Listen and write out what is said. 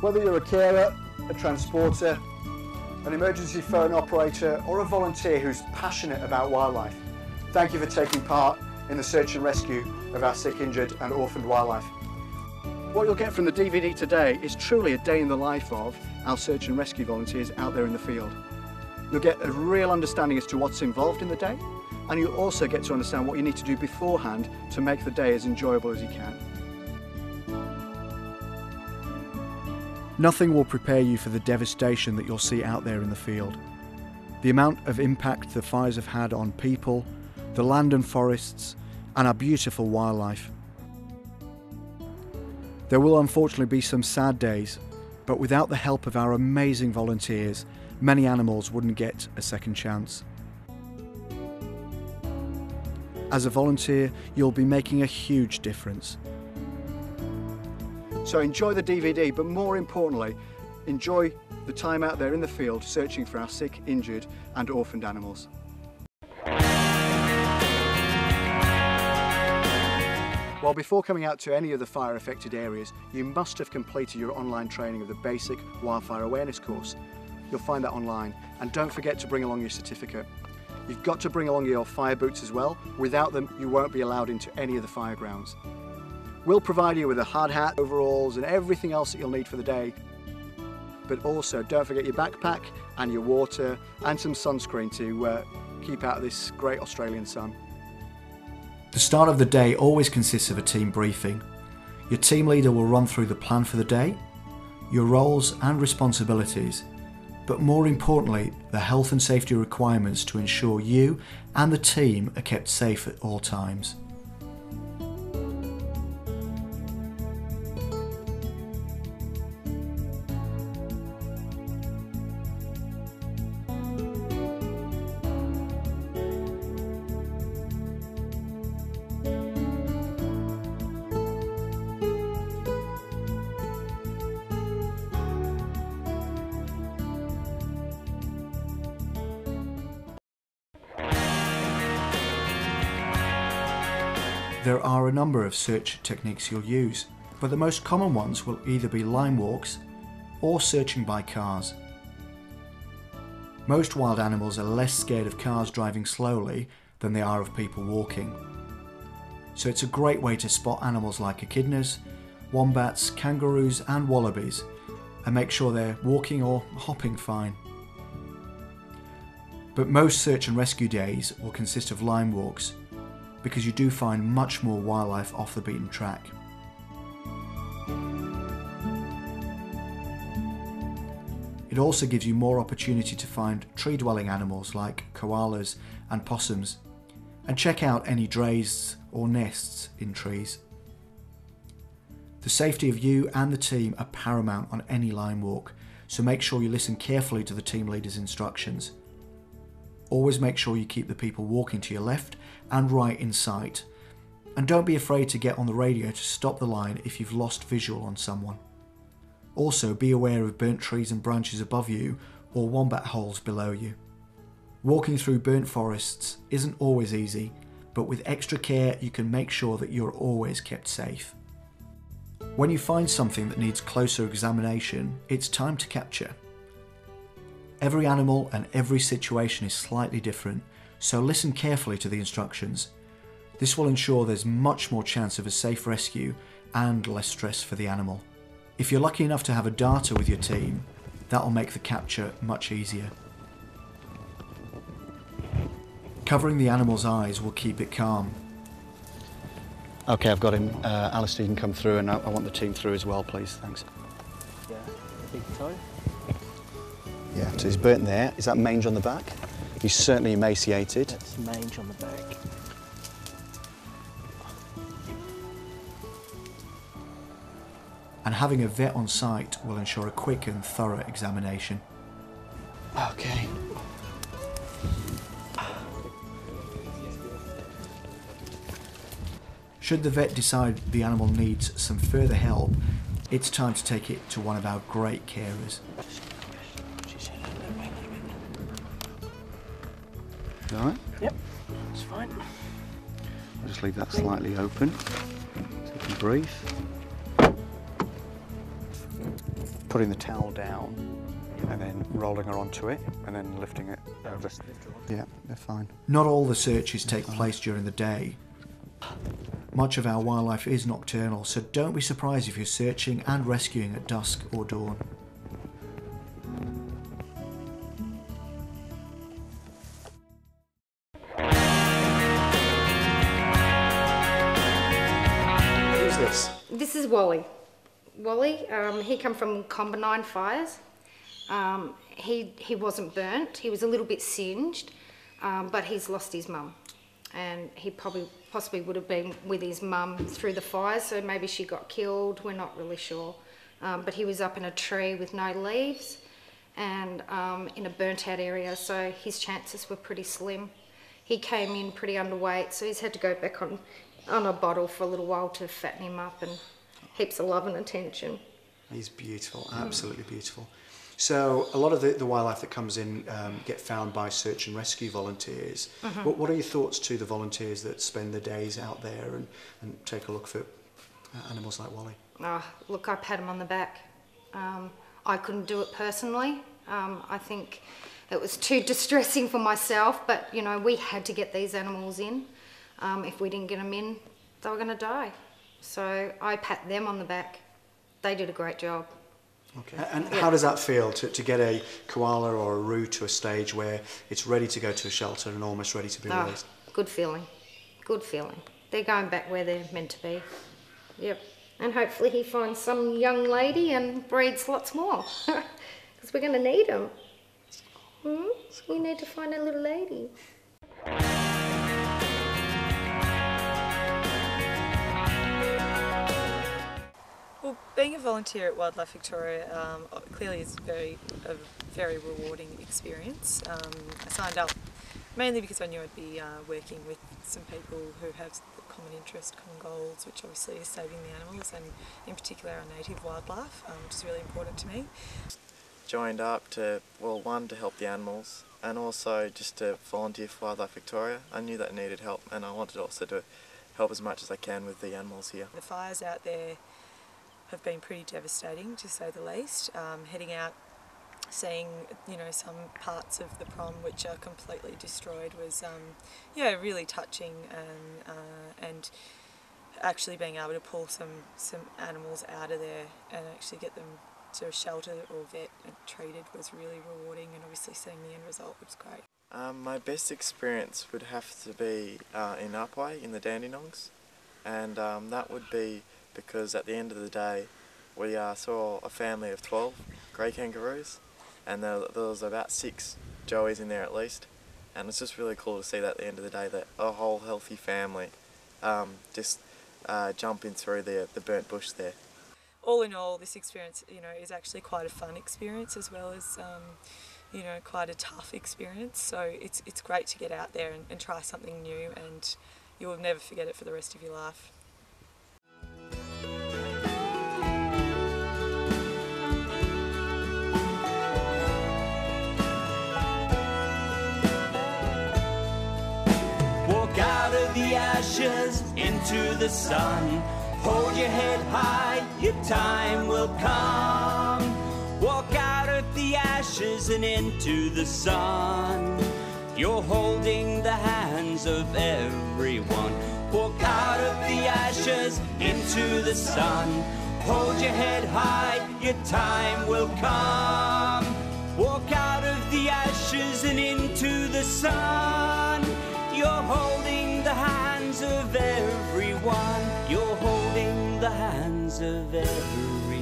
Whether you're a carer, a transporter, an emergency phone operator, or a volunteer who's passionate about wildlife, thank you for taking part in the search and rescue of our sick, injured and orphaned wildlife. What you'll get from the DVD today is truly a day in the life of our search and rescue volunteers out there in the field. You'll get a real understanding as to what's involved in the day, and you'll also get to understand what you need to do beforehand to make the day as enjoyable as you can. Nothing will prepare you for the devastation that you'll see out there in the field. The amount of impact the fires have had on people, the land and forests, and our beautiful wildlife. There will unfortunately be some sad days, but without the help of our amazing volunteers, many animals wouldn't get a second chance. As a volunteer, you'll be making a huge difference. So enjoy the DVD, but more importantly, enjoy the time out there in the field searching for our sick, injured and orphaned animals. Well, before coming out to any of the fire affected areas, you must have completed your online training of the basic wildfire awareness course. You'll find that online, and don't forget to bring along your certificate. You've got to bring along your fire boots as well. Without them, you won't be allowed into any of the fire grounds. We'll provide you with a hard hat, overalls and everything else that you'll need for the day. But also don't forget your backpack and your water and some sunscreen to keep out of this great Australian sun. The start of the day always consists of a team briefing. Your team leader will run through the plan for the day, your roles and responsibilities, but more importantly, the health and safety requirements to ensure you and the team are kept safe at all times. There are a number of search techniques you'll use, but the most common ones will either be line walks or searching by cars. Most wild animals are less scared of cars driving slowly than they are of people walking. So it's a great way to spot animals like echidnas, wombats, kangaroos and wallabies, and make sure they're walking or hopping fine. But most search and rescue days will consist of line walks, because you do find much more wildlife off the beaten track. It also gives you more opportunity to find tree-dwelling animals like koalas and possums, and check out any drays or nests in trees. The safety of you and the team are paramount on any line walk, so make sure you listen carefully to the team leader's instructions. Always make sure you keep the people walking to your left and right in sight, and don't be afraid to get on the radio to stop the line if you've lost visual on someone. Also be aware of burnt trees and branches above you or wombat holes below you. Walking through burnt forests isn't always easy, but with extra care you can make sure that you're always kept safe. When you find something that needs closer examination, it's time to capture. Every animal and every situation is slightly different, so listen carefully to the instructions. This will ensure there's much more chance of a safe rescue and less stress for the animal. If you're lucky enough to have a darter with your team, that'll make the capture much easier. Covering the animal's eyes will keep it calm. Okay, I've got him. Alistair, you can come through, and I want the team through as well, please. Thanks. Yeah, big toe. Yeah, so he's burnt there. Is that mange on the back? He's certainly emaciated. That's mange on the back. And having a vet on site will ensure a quick and thorough examination. Okay. Should the vet decide the animal needs some further help, it's time to take it to one of our great carers. All right? Yep, that's fine. I'll just leave that slightly open so you can breathe. putting the towel down and then rolling her onto it and then lifting it over. Yeah, they're fine. Not all the searches take place during the day. Much of our wildlife is nocturnal, so don't be surprised if you're searching and rescuing at dusk or dawn. Who's this? This is Wally. Wally, he come from Combinine Fires. He wasn't burnt. He was a little bit singed, but he's lost his mum, and he possibly would have been with his mum through the fires. So maybe she got killed. We're not really sure. But he was up in a tree with no leaves, and in a burnt-out area. So his chances were pretty slim. He came in pretty underweight, so he's had to go back on a bottle for a little while to fatten him up, and heaps of love and attention. He's beautiful, absolutely beautiful. So a lot of the wildlife that comes in get found by search and rescue volunteers. What are your thoughts to the volunteers that spend their days out there and take a look for animals like Wally? Look, I pat him on the back. I couldn't do it personally. I think it was too distressing for myself, but you know, we had to get these animals in. If we didn't get them in, they were going to die. So I pat them on the back. They did a great job. Okay. And how does that feel to get a koala or a roo to a stage where it's ready to go to a shelter and almost ready to be released? Good feeling. Good feeling. They're going back where they're meant to be. Yep. And hopefully he finds some young lady and breeds lots more. Because we're going to need them. We need to find a little lady. Well, being a volunteer at Wildlife Victoria clearly is a very rewarding experience. I signed up mainly because I knew I'd be working with some people who have the common interest, common goals, which obviously is saving the animals and in particular our native wildlife, which is really important to me. Joined up to, well, one, to help the animals, and also just to volunteer for Wildlife Victoria. I knew that I needed help, and I wanted also to help as much as I can with the animals here. The fires out there have been pretty devastating, to say the least. Heading out, seeing some parts of the prom which are completely destroyed was really touching, and actually being able to pull some animals out of there and actually get them to a shelter or vet and treated was really rewarding, and obviously seeing the end result was great. My best experience would have to be in Upwey in the Dandenongs, and that would be because at the end of the day we saw a family of 12 grey kangaroos, and there was about 6 joeys in there at least, and it's just really cool to see that at the end of the day that a whole healthy family just jumping through the burnt bush there. All in all, this experience, is actually quite a fun experience as well as, quite a tough experience. So it's great to get out there and try something new, and you will never forget it for the rest of your life. Walk out of the ashes into the sun. Hold your head high, your time will come. Walk out of the ashes and into the sun. You're holding the hands of everyone. Walk out of the ashes into the sun. Hold your head high, your time will come. Walk out of the ashes and into the sun. You're holding the hands of everyone. You're holding the hands of everyone.